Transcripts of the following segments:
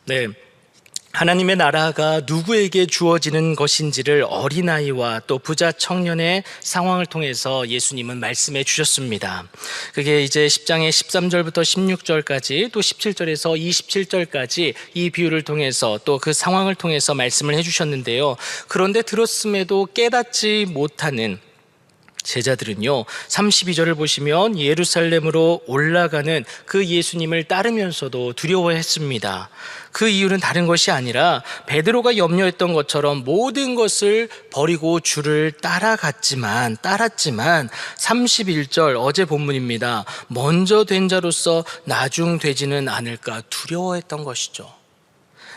네. 하나님의 나라가 누구에게 주어지는 것인지를 어린아이와 또 부자 청년의 상황을 통해서 예수님은 말씀해 주셨습니다. 그게 이제 10장의 13절부터 16절까지 또 17절에서 27절까지 이 비유를 통해서 또 그 상황을 통해서 말씀을 해 주셨는데요. 그런데 들었음에도 깨닫지 못하는 제자들은요, 32절을 보시면 예루살렘으로 올라가는 그 예수님을 따르면서도 두려워했습니다. 그 이유는 다른 것이 아니라 베드로가 염려했던 것처럼 모든 것을 버리고 주를 따랐지만 31절 어제 본문입니다. 먼저 된 자로서 나중 되지는 않을까 두려워했던 것이죠.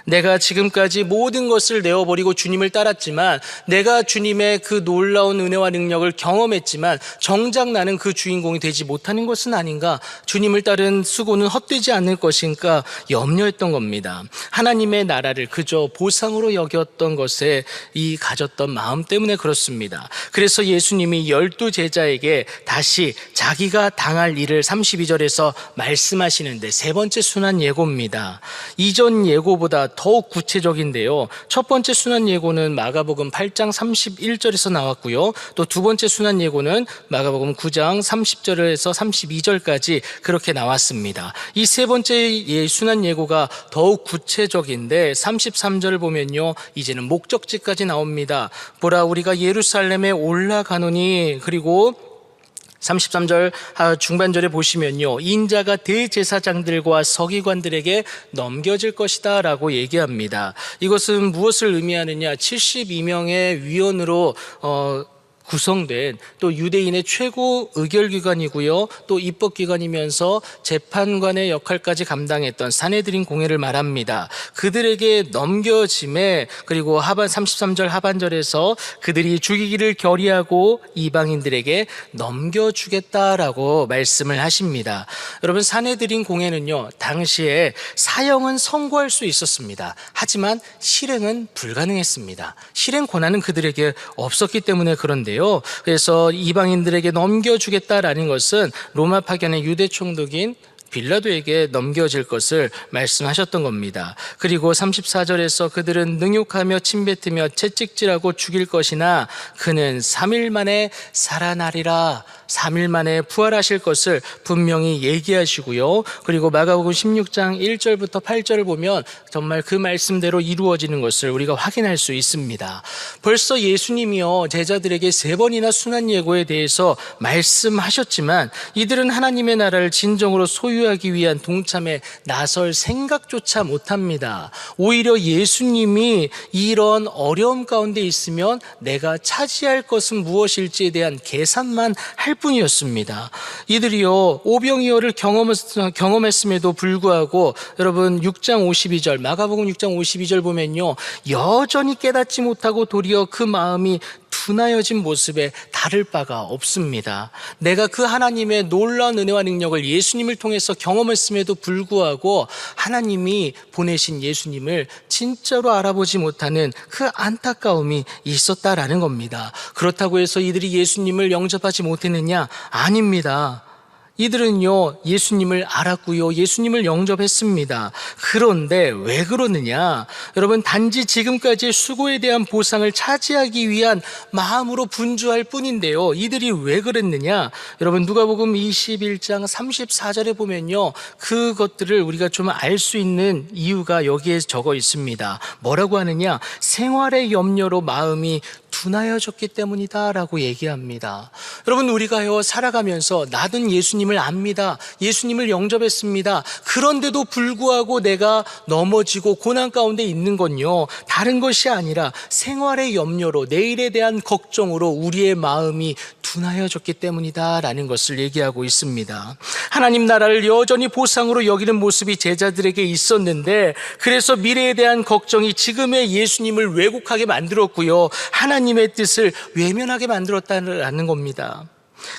내가 지금까지 모든 것을 내어버리고 주님을 따랐지만, 내가 주님의 그 놀라운 은혜와 능력을 경험했지만 정작 나는 그 주인공이 되지 못하는 것은 아닌가, 주님을 따른 수고는 헛되지 않을 것인가 염려했던 겁니다. 하나님의 나라를 그저 보상으로 여겼던 것에 이 가졌던 마음 때문에 그렇습니다. 그래서 예수님이 12 제자에게 다시 자기가 당할 일을 32절에서 말씀하시는데, 세 번째 순환 예고입니다. 이전 예고보다 더욱 구체적인데요. 첫 번째 순환 예고는 마가복음 8장 31절에서 나왔고요. 또 두 번째 순환 예고는 마가복음 9장 30절에서 32절까지 그렇게 나왔습니다. 이 세 번째 순환 예고가 더욱 구체적인데 33절을 보면요, 이제는 목적지까지 나옵니다. 보라, 우리가 예루살렘에 올라가노니, 그리고 33절 중반절에 보시면요, 인자가 대제사장들과 서기관들에게 넘겨질 것이다 라고 얘기합니다. 이것은 무엇을 의미하느냐, 72명의 위원으로 구성된 또 유대인의 최고 의결기관이고요, 또 입법기관이면서 재판관의 역할까지 감당했던 산헤드린 공회를 말합니다. 그들에게 넘겨짐에, 그리고 33절 하반절에서 그들이 죽이기를 결의하고 이방인들에게 넘겨주겠다라고 말씀을 하십니다. 여러분, 산헤드린 공회는요, 당시에 사형은 선고할 수 있었습니다. 하지만 실행은 불가능했습니다. 실행 권한은 그들에게 없었기 때문에 그런데요, 그래서 이방인들에게 넘겨주겠다라는 것은 로마 파견의 유대 총독인 빌라도에게 넘겨질 것을 말씀하셨던 겁니다. 그리고 34절에서 그들은 능욕하며 침뱉으며 채찍질하고 죽일 것이나 그는 3일 만에 살아나리라, 3일 만에 부활하실 것을 분명히 얘기하시고요. 그리고 마가복음 16장 1절부터 8절을 보면 정말 그 말씀대로 이루어지는 것을 우리가 확인할 수 있습니다. 벌써 예수님이요, 제자들에게 3번이나 순환 예고에 대해서 말씀하셨지만 이들은 하나님의 나라를 진정으로 소유하기 위한 동참에 나설 생각조차 못합니다. 오히려 예수님이 이런 어려움 가운데 있으면 내가 차지할 것은 무엇일지에 대한 계산만 할 뿐이었습니다. 이들이요, 오병이어를 경험했음에도 불구하고 여러분 6장 52절, 마가복음 6장 52절 보면요, 여전히 깨닫지 못하고 도리어 그 마음이 둔하여진 모습에 다를 바가 없습니다. 내가 그 하나님의 놀라운 은혜와 능력을 예수님을 통해서 경험했음에도 불구하고 하나님이 보내신 예수님을 진짜로 알아보지 못하는 그 안타까움이 있었다라는 겁니다. 그렇다고 해서 이들이 예수님을 영접하지 못했느냐? 아닙니다. 이들은요, 예수님을 알았고요, 예수님을 영접했습니다. 그런데 왜 그러느냐? 여러분, 단지 지금까지의 수고에 대한 보상을 차지하기 위한 마음으로 분주할 뿐인데요, 이들이 왜 그랬느냐? 여러분, 누가복음 21장 34절에 보면요, 그것들을 우리가 좀 알 수 있는 이유가 여기에 적어 있습니다. 뭐라고 하느냐? 생활의 염려로 마음이 둔하여졌기 때문이다 라고 얘기합니다. 여러분, 우리가요, 살아가면서 나는 예수님을 압니다, 예수님을 영접했습니다. 그런데도 불구하고 내가 넘어지고 고난 가운데 있는 건요, 다른 것이 아니라 생활의 염려로, 내일에 대한 걱정으로 우리의 마음이 둔하여졌기 때문이다 라는 것을 얘기하고 있습니다. 하나님 나라를 여전히 보상으로 여기는 모습이 제자들에게 있었는데, 그래서 미래에 대한 걱정이 지금의 예수님을 왜곡하게 만들었고요, 하나님의 뜻을 외면하게 만들었다는 겁니다.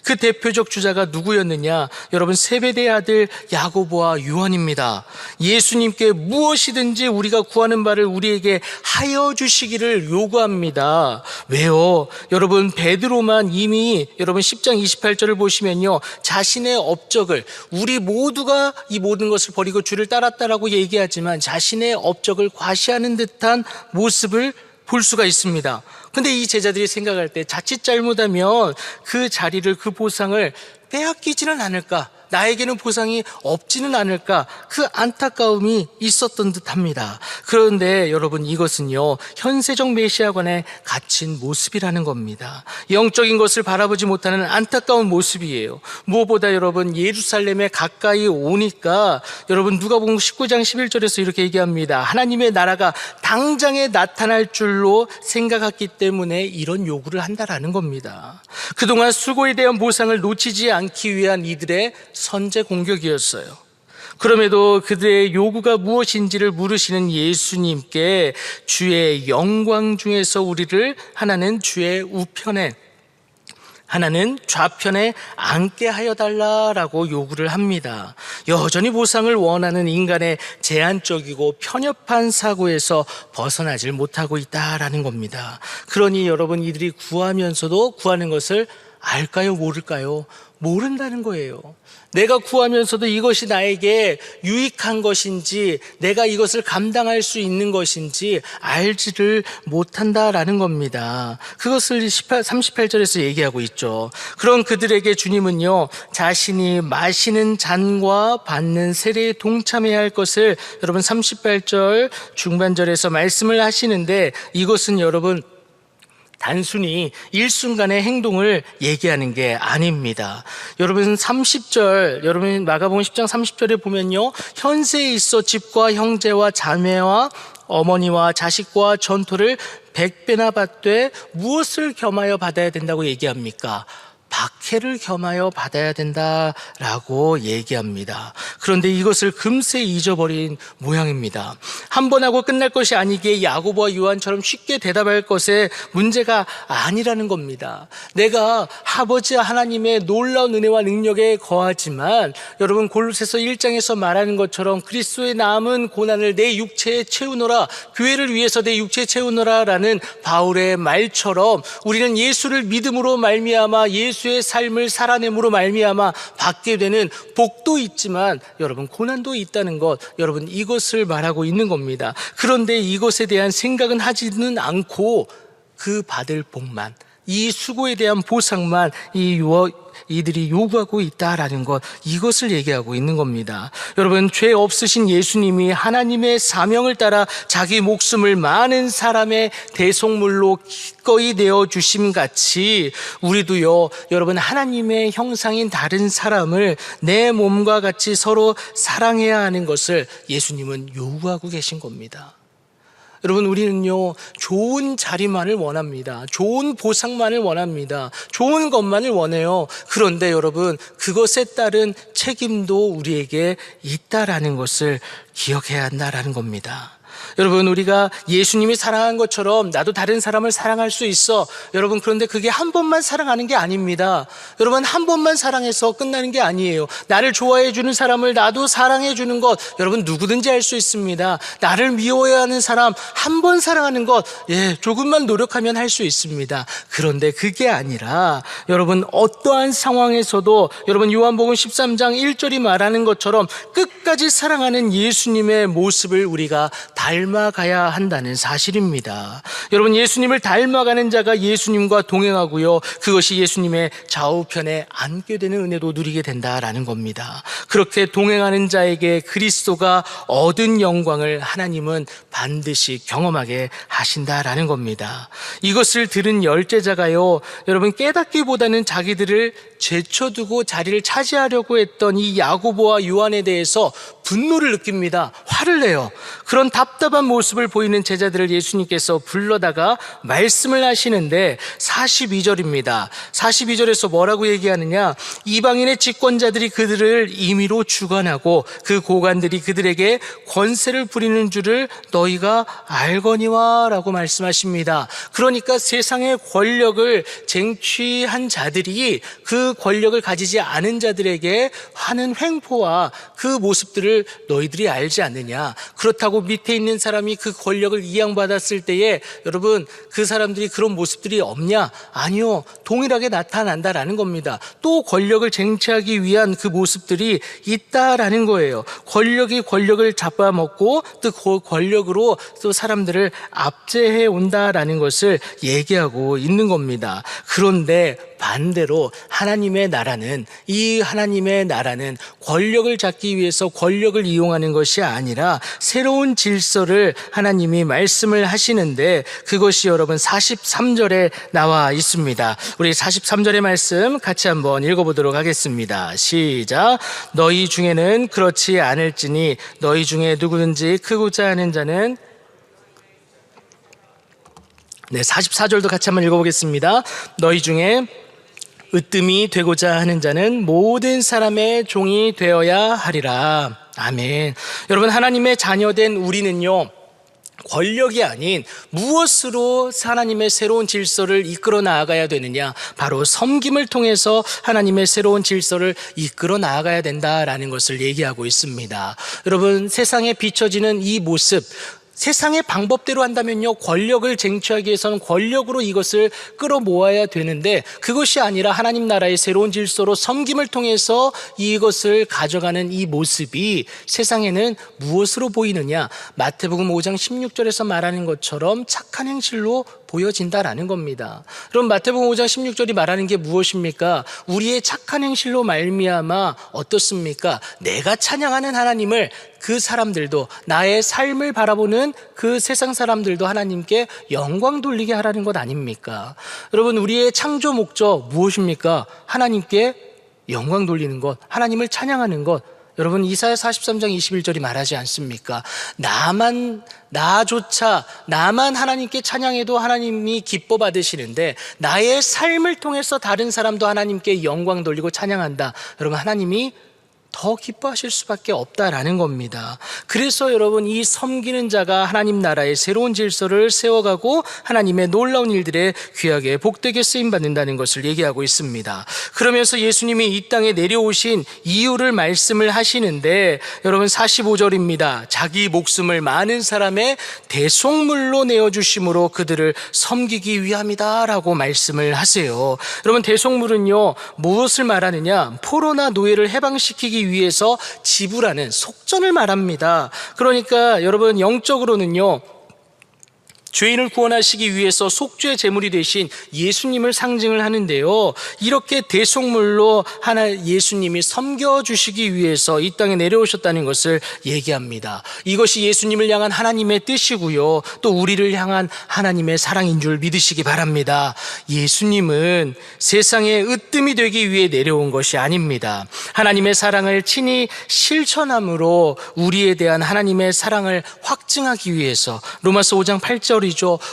그 대표적 주자가 누구였느냐? 여러분, 세베대의 아들 야고보와 요한입니다. 예수님께 무엇이든지 우리가 구하는 바를 우리에게 하여 주시기를 요구합니다. 왜요? 여러분, 베드로만 이미 여러분 10장 28절을 보시면요, 자신의 업적을, 우리 모두가 이 모든 것을 버리고 주를 따랐다라고 얘기하지만 자신의 업적을 과시하는 듯한 모습을 볼 수가 있습니다. 근데 이 제자들이 생각할 때 자칫 잘못하면 그 자리를, 그 보상을 빼앗기지는 않을까, 나에게는 보상이 없지는 않을까, 그 안타까움이 있었던 듯합니다. 그런데 여러분, 이것은요, 현세적 메시아관에 갇힌 모습이라는 겁니다. 영적인 것을 바라보지 못하는 안타까운 모습이에요. 무엇보다 여러분, 예루살렘에 가까이 오니까 여러분, 누가복음 19장 11절에서 이렇게 얘기합니다. 하나님의 나라가 당장에 나타날 줄로 생각했기 때문에 이런 요구를 한다라는 겁니다. 그동안 수고에 대한 보상을 놓치지 않기 위한 이들의 선제 공격이었어요. 그럼에도 그들의 요구가 무엇인지를 물으시는 예수님께 주의 영광 중에서 우리를 하나는 주의 우편에, 하나는 좌편에 앉게 하여 달라라고 요구를 합니다. 여전히 보상을 원하는 인간의 제한적이고 편협한 사고에서 벗어나질 못하고 있다라는 겁니다. 그러니 여러분, 이들이 구하면서도 구하는 것을 알까요, 모를까요? 모른다는 거예요. 내가 구하면서도 이것이 나에게 유익한 것인지, 내가 이것을 감당할 수 있는 것인지 알지를 못한다라는 겁니다. 그것을 38절에서 얘기하고 있죠. 그런 그들에게 주님은요, 자신이 마시는 잔과 받는 세례에 동참해야 할 것을 여러분 38절 중반절에서 말씀을 하시는데, 이것은 여러분 단순히 일순간의 행동을 얘기하는 게 아닙니다. 여러분 30절, 여러분 마가복음 10장 30절에 보면요, 현세에 있어 집과 형제와 자매와 어머니와 자식과 전토를 100배나 받되 무엇을 겸하여 받아야 된다고 얘기합니까? 박해를 겸하여 받아야 된다라고 얘기합니다. 그런데 이것을 금세 잊어버린 모양입니다. 한 번 하고 끝날 것이 아니기에 야고보와 요한처럼 쉽게 대답할 것에 문제가 아니라는 겁니다. 내가 아버지 하나님의 놀라운 은혜와 능력에 거하지만 여러분, 골로새서 1장에서 말하는 것처럼 그리스도의 남은 고난을 내 육체에 채우노라, 교회를 위해서 내 육체에 채우노라 라는 바울의 말처럼 우리는 예수를 믿음으로 말미암아 예수의 삶을 살아냄으로 말미암아 받게 되는 복도 있지만 여러분, 고난도 있다는 것, 여러분 이것을 말하고 있는 겁니다. 그런데 이것에 대한 생각은 하지는 않고 그 받을 복만, 이 수고에 대한 보상만 이들이 요구하고 있다라는 것, 이것을 얘기하고 있는 겁니다. 여러분, 죄 없으신 예수님이 하나님의 사명을 따라 자기 목숨을 많은 사람의 대속물로 기꺼이 내어주심 같이 우리도요, 여러분 하나님의 형상인 다른 사람을 내 몸과 같이 서로 사랑해야 하는 것을 예수님은 요구하고 계신 겁니다. 여러분, 우리는요, 좋은 자리만을 원합니다. 좋은 보상만을 원합니다. 좋은 것만을 원해요. 그런데 여러분, 그것에 따른 책임도 우리에게 있다라는 것을 기억해야 한다라는 겁니다. 여러분, 우리가 예수님이 사랑한 것처럼 나도 다른 사람을 사랑할 수 있어. 여러분, 그런데 그게 한 번만 사랑하는 게 아닙니다. 여러분, 한 번만 사랑해서 끝나는 게 아니에요. 나를 좋아해 주는 사람을 나도 사랑해 주는 것, 여러분 누구든지 할 수 있습니다. 나를 미워해하는 사람 한 번 사랑하는 것, 조금만 노력하면 할 수 있습니다. 그런데 그게 아니라 여러분, 어떠한 상황에서도 여러분 요한복음 13장 1절이 말하는 것처럼 끝까지 사랑하는 예수님의 모습을 우리가 닮아가야 한다는 사실입니다. 여러분, 예수님을 닮아가는 자가 예수님과 동행하고요, 그것이 예수님의 좌우편에 앉게 되는 은혜도 누리게 된다라는 겁니다. 그렇게 동행하는 자에게 그리스도가 얻은 영광을 하나님은 반드시 경험하게 하신다라는 겁니다. 이것을 들은 열제자가요, 여러분 깨닫기보다는 자기들을 제쳐두고 자리를 차지하려고 했던 이 야고보와 요한에 대해서 분노를 느낍니다. 화를 내요. 그런 답답한 모습을 보이는 제자들을 예수님께서 불러다가 말씀을 하시는데 42절입니다. 42절에서 뭐라고 얘기하느냐? 이방인의 집권자들이 그들을 임의로 주관하고 그 고관들이 그들에게 권세를 부리는 줄을 너희가 알거니와 라고 말씀하십니다. 그러니까 세상의 권력을 쟁취한 자들이 그 권력을 가지지 않은 자들에게 하는 횡포와 그 모습들을 너희들이 알지 않느냐. 그렇다고 밑에 있는 사람이 그 권력을 이양받았을 때에 여러분 그 사람들이 그런 모습들이 없냐? 아니요. 동일하게 나타난다라는 겁니다. 또 권력을 쟁취하기 위한 그 모습들이 있다라는 거예요. 권력이 권력을 잡아먹고 또 그 권력으로 또 사람들을 압제해 온다라는 것을 얘기하고 있는 겁니다. 그런데 반대로 하나님의 나라는 권력을 잡기 위해서 권력을 이용하는 것이 아니라 새로운 질서를 하나님이 말씀을 하시는데 그것이 여러분 43절에 나와 있습니다. 우리 43절의 말씀 같이 한번 읽어보도록 하겠습니다. 시작. 너희 중에는 그렇지 않을지니 너희 중에 누구든지 크고자 하는 자는 44절도 같이 한번 읽어보겠습니다. 너희 중에 으뜸이 되고자 하는 자는 모든 사람의 종이 되어야 하리라. 아멘. 여러분 하나님의 자녀된 우리는요 권력이 아닌 무엇으로 하나님의 새로운 질서를 이끌어 나아가야 되느냐? 바로 섬김을 통해서 하나님의 새로운 질서를 이끌어 나아가야 된다라는 것을 얘기하고 있습니다. 여러분 세상에 비춰지는 이 모습, 세상의 방법대로 한다면요 권력을 쟁취하기 위해서는 권력으로 이것을 끌어모아야 되는데 그것이 아니라 하나님 나라의 새로운 질서로 섬김을 통해서 이것을 가져가는 이 모습이 세상에는 무엇으로 보이느냐? 마태복음 5장 16절에서 말하는 것처럼 착한 행실로 보여진다라는 겁니다. 그럼 마태복음 5장 16절이 말하는 게 무엇입니까? 우리의 착한 행실로 말미암아 어떻습니까? 내가 찬양하는 하나님을 그 사람들도 나의 삶을 바라보는 그 세상 사람들도 하나님께 영광 돌리게 하라는 것 아닙니까? 여러분 우리의 창조 목적 무엇입니까? 하나님께 영광 돌리는 것, 하나님을 찬양하는 것. 여러분 이사야 43장 21절이 말하지 않습니까? 나만 하나님께 찬양해도 하나님이 기뻐 받으시는데 나의 삶을 통해서 다른 사람도 하나님께 영광 돌리고 찬양한다. 여러분 하나님이 더 기뻐하실 수밖에 없다라는 겁니다. 그래서 여러분 이 섬기는 자가 하나님 나라의 새로운 질서를 세워가고 하나님의 놀라운 일들에 귀하게 복되게 쓰임받는다는 것을 얘기하고 있습니다. 그러면서 예수님이 이 땅에 내려오신 이유를 말씀을 하시는데 여러분 45절입니다. 자기 목숨을 많은 사람의 대속물로 내어주심으로 그들을 섬기기 위함이다 라고 말씀을 하세요. 여러분 대속물은요 무엇을 말하느냐? 포로나 노예를 해방시키기 위해서 지불하는 속전을 말합니다. 그러니까 여러분 영적으로는요 죄인을 구원하시기 위해서 속죄 제물이 되신 예수님을 상징을 하는데요 이렇게 대속물로 예수님이 섬겨주시기 위해서 이 땅에 내려오셨다는 것을 얘기합니다. 이것이 예수님을 향한 하나님의 뜻이고요 또 우리를 향한 하나님의 사랑인 줄 믿으시기 바랍니다. 예수님은 세상의 으뜸이 되기 위해 내려온 것이 아닙니다. 하나님의 사랑을 친히 실천함으로 우리에 대한 하나님의 사랑을 확증하기 위해서 로마서 5장 8절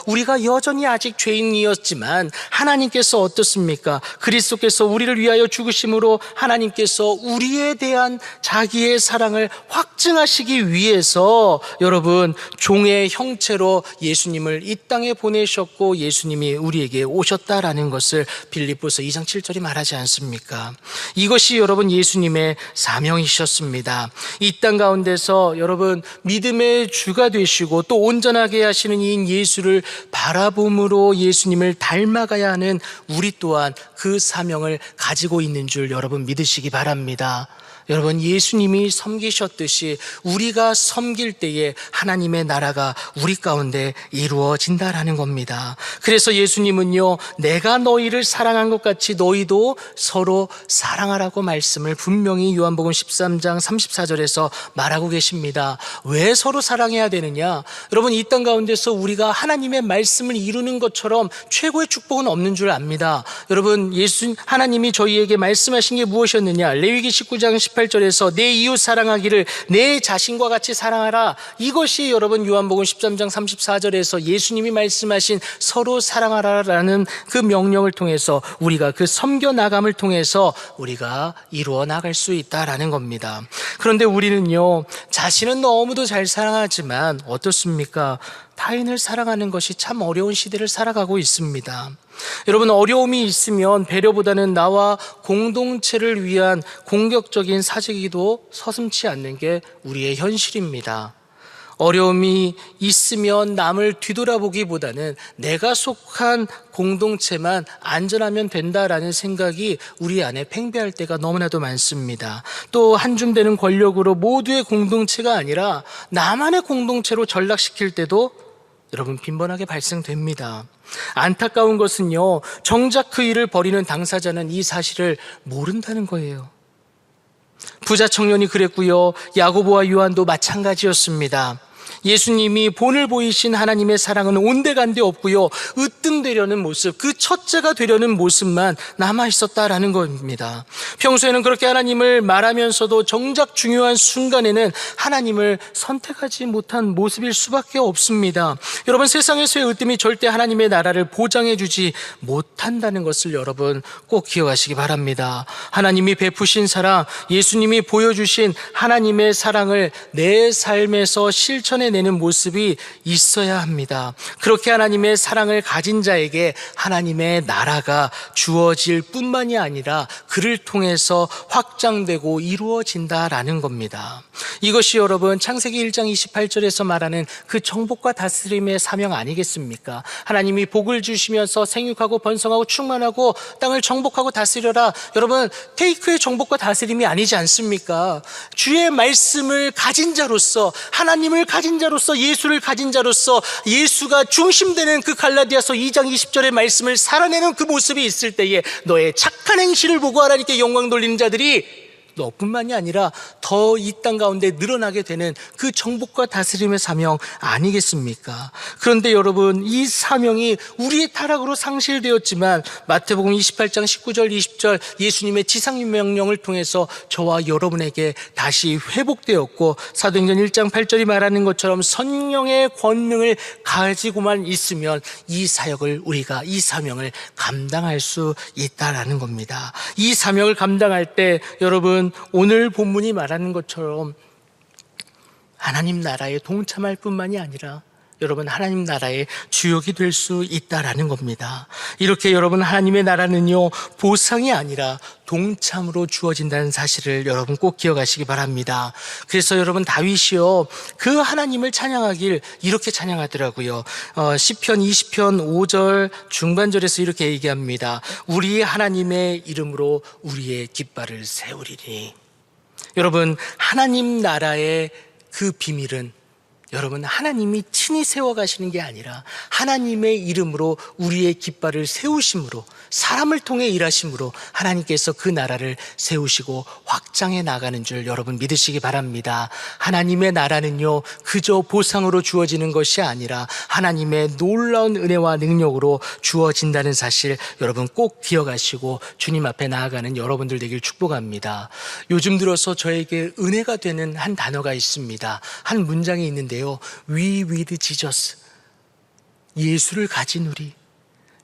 우리가 여전히 아직 죄인이었지만 하나님께서 어떻습니까? 그리스도께서 우리를 위하여 죽으심으로 하나님께서 우리에 대한 자기의 사랑을 확증하시기 위해서 여러분 종의 형체로 예수님을 이 땅에 보내셨고 예수님이 우리에게 오셨다라는 것을 빌립보서 2장 7절이 말하지 않습니까? 이것이 여러분 예수님의 사명이셨습니다. 이 땅 가운데서 여러분 믿음의 주가 되시고 또 온전하게 하시는 이 예수를 바라봄으로 예수님을 닮아가야 하는 우리 또한 그 사명을 가지고 있는 줄 여러분 믿으시기 바랍니다. 여러분 예수님이 섬기셨듯이 우리가 섬길 때에 하나님의 나라가 우리 가운데 이루어진다라는 겁니다. 그래서 예수님은요 내가 너희를 사랑한 것 같이 너희도 서로 사랑하라고 말씀을 분명히 요한복음 13장 34절에서 말하고 계십니다. 왜 서로 사랑해야 되느냐? 여러분 이 땅 가운데서 우리가 하나님의 말씀을 이루는 것처럼 최고의 축복은 없는 줄 압니다. 여러분 하나님이 저희에게 말씀하신 게 무엇이었느냐? 레위기 19장 18 18절에서 내 이웃 사랑하기를 내 자신과 같이 사랑하라. 이것이 여러분 요한복음 13장 34절에서 예수님이 말씀하신 서로 사랑하라라는 그 명령을 통해서 우리가 그 섬겨 나감을 통해서 우리가 이루어 나갈 수 있다라는 겁니다. 그런데 우리는요, 자신은 너무도 잘 사랑하지만 어떻습니까? 타인을 사랑하는 것이 참 어려운 시대를 살아가고 있습니다. 여러분, 어려움이 있으면 배려보다는 나와 공동체를 위한 공격적인 사재기도 서슴지 않는 게 우리의 현실입니다. 어려움이 있으면 남을 뒤돌아보기보다는 내가 속한 공동체만 안전하면 된다라는 생각이 우리 안에 팽배할 때가 너무나도 많습니다. 또 한 줌 되는 권력으로 모두의 공동체가 아니라 나만의 공동체로 전락시킬 때도 여러분 빈번하게 발생됩니다. 안타까운 것은요, 정작 그 일을 벌이는 당사자는 이 사실을 모른다는 거예요. 부자 청년이 그랬고요, 야고보와 요한도 마찬가지였습니다. 예수님이 본을 보이신 하나님의 사랑은 온데간데 없고요, 으뜸되려는 모습, 그 첫째가 되려는 모습만 남아 있었다라는 겁니다. 평소에는 그렇게 하나님을 말하면서도 정작 중요한 순간에는 하나님을 선택하지 못한 모습일 수밖에 없습니다. 여러분, 세상에서의 으뜸이 절대 하나님의 나라를 보장해 주지 못한다는 것을 여러분 꼭 기억하시기 바랍니다. 하나님이 베푸신 사랑, 예수님이 보여주신 하나님의 사랑을 내 삶에서 실천해 내는 모습이 있어야 합니다. 그렇게 하나님의 사랑을 가진 자에게 하나님의 나라가 주어질 뿐만이 아니라 그를 통해서 확장되고 이루어진다라는 겁니다. 이것이 여러분 창세기 1장 28절에서 말하는 그 정복과 다스림의 사명 아니겠습니까? 하나님이 복을 주시면서 생육하고 번성하고 충만하고 땅을 정복하고 다스려라. 여러분, 테이크의 정복과 다스림이 아니지 않습니까? 주의 말씀을 가진 자로서, 하나님을 가진 자로서, 예수를 가진 자로서 예수가 중심되는 그 갈라디아서 2장 20절의 말씀을 살아내는 그 모습이 있을 때에 너의 착한 행실을 보고 하나님께 영광 돌리는 자들이 너뿐만이 아니라 더 이 땅 가운데 늘어나게 되는 그 정복과 다스림의 사명 아니겠습니까? 그런데 여러분, 이 사명이 우리의 타락으로 상실되었지만 마태복음 28장 19절 20절 예수님의 지상명령을 통해서 저와 여러분에게 다시 회복되었고, 사도행전 1장 8절이 말하는 것처럼 성령의 권능을 가지고만 있으면 이 사역을 우리가, 이 사명을 감당할 수 있다라는 겁니다. 이 사명을 감당할 때 여러분, 오늘 본문이 말하는 것처럼 하나님 나라에 동참할 뿐만이 아니라 여러분 하나님 나라의 주역이 될 수 있다라는 겁니다. 이렇게 여러분 하나님의 나라는요, 보상이 아니라 동참으로 주어진다는 사실을 여러분 꼭 기억하시기 바랍니다. 그래서 여러분 다윗이요, 그 하나님을 찬양하길 이렇게 찬양하더라고요. 시편 20편 5절 중반절에서 이렇게 얘기합니다. 우리 하나님의 이름으로 우리의 깃발을 세우리니. 여러분, 하나님 나라의 그 비밀은 여러분 하나님이 친히 세워가시는 게 아니라 하나님의 이름으로 우리의 깃발을 세우심으로, 사람을 통해 일하심으로 하나님께서 그 나라를 세우시고 확장해 나가는 줄 여러분 믿으시기 바랍니다. 하나님의 나라는요, 그저 보상으로 주어지는 것이 아니라 하나님의 놀라운 은혜와 능력으로 주어진다는 사실 여러분 꼭 기억하시고 주님 앞에 나아가는 여러분들 되길 축복합니다. 요즘 들어서 저에게 은혜가 되는 한 단어가 있습니다. 한 문장이 있는데요, We with Jesus, 예수를 가진 우리.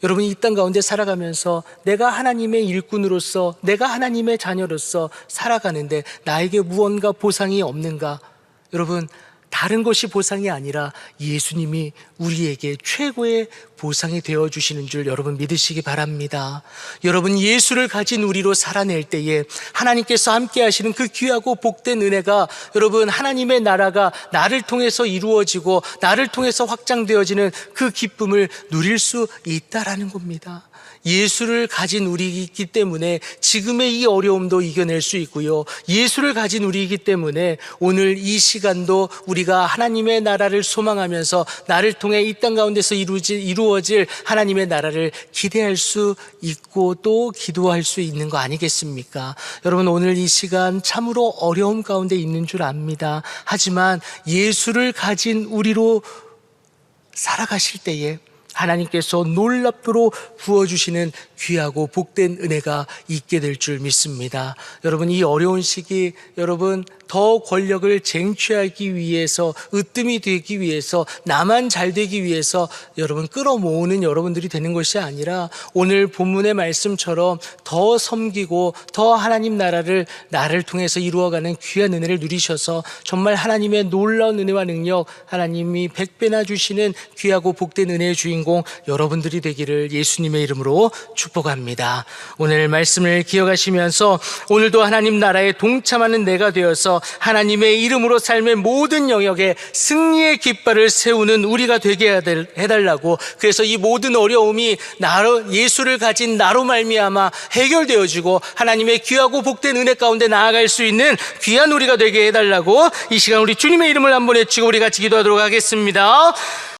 여러분, 이 땅 가운데 살아가면서 내가 하나님의 일꾼으로서, 내가 하나님의 자녀로서 살아가는데 나에게 무언가 보상이 없는가? 여러분, 다른 것이 보상이 아니라 예수님이 우리에게 최고의 보상이 되어주시는 줄 여러분 믿으시기 바랍니다. 여러분, 예수를 가진 우리로 살아낼 때에 하나님께서 함께 하시는 그 귀하고 복된 은혜가, 여러분 하나님의 나라가 나를 통해서 이루어지고 나를 통해서 확장되어지는 그 기쁨을 누릴 수 있다라는 겁니다. 예수를 가진 우리이기 때문에 지금의 이 어려움도 이겨낼 수 있고요, 예수를 가진 우리이기 때문에 오늘 이 시간도 우리가 하나님의 나라를 소망하면서 나를 통해 이 땅 가운데서 이루어질 하나님의 나라를 기대할 수 있고 또 기도할 수 있는 거 아니겠습니까? 여러분, 오늘 이 시간 참으로 어려움 가운데 있는 줄 압니다. 하지만 예수를 가진 우리로 살아가실 때에 하나님께서 놀랍도록 부어주시는 귀하고 복된 은혜가 있게 될 줄 믿습니다. 여러분, 이 어려운 시기 여러분 더 권력을 쟁취하기 위해서, 으뜸이 되기 위해서, 나만 잘 되기 위해서 여러분 끌어모으는 여러분들이 되는 것이 아니라 오늘 본문의 말씀처럼 더 섬기고 더 하나님 나라를 나를 통해서 이루어가는 귀한 은혜를 누리셔서 정말 하나님의 놀라운 은혜와 능력, 하나님이 100배나 주시는 귀하고 복된 은혜의 주인공 여러분들이 되기를 예수님의 이름으로 축복합니다. 오늘 말씀을 기억하시면서 오늘도 하나님 나라에 동참하는 내가 되어서 하나님의 이름으로 삶의 모든 영역에 승리의 깃발을 세우는 우리가 되게 해달라고, 그래서 이 모든 어려움이 예수를 가진 나로 말미암아 해결되어지고 하나님의 귀하고 복된 은혜 가운데 나아갈 수 있는 귀한 우리가 되게 해달라고 이 시간 우리 주님의 이름을 한번 외치고 우리 같이 기도하도록 하겠습니다.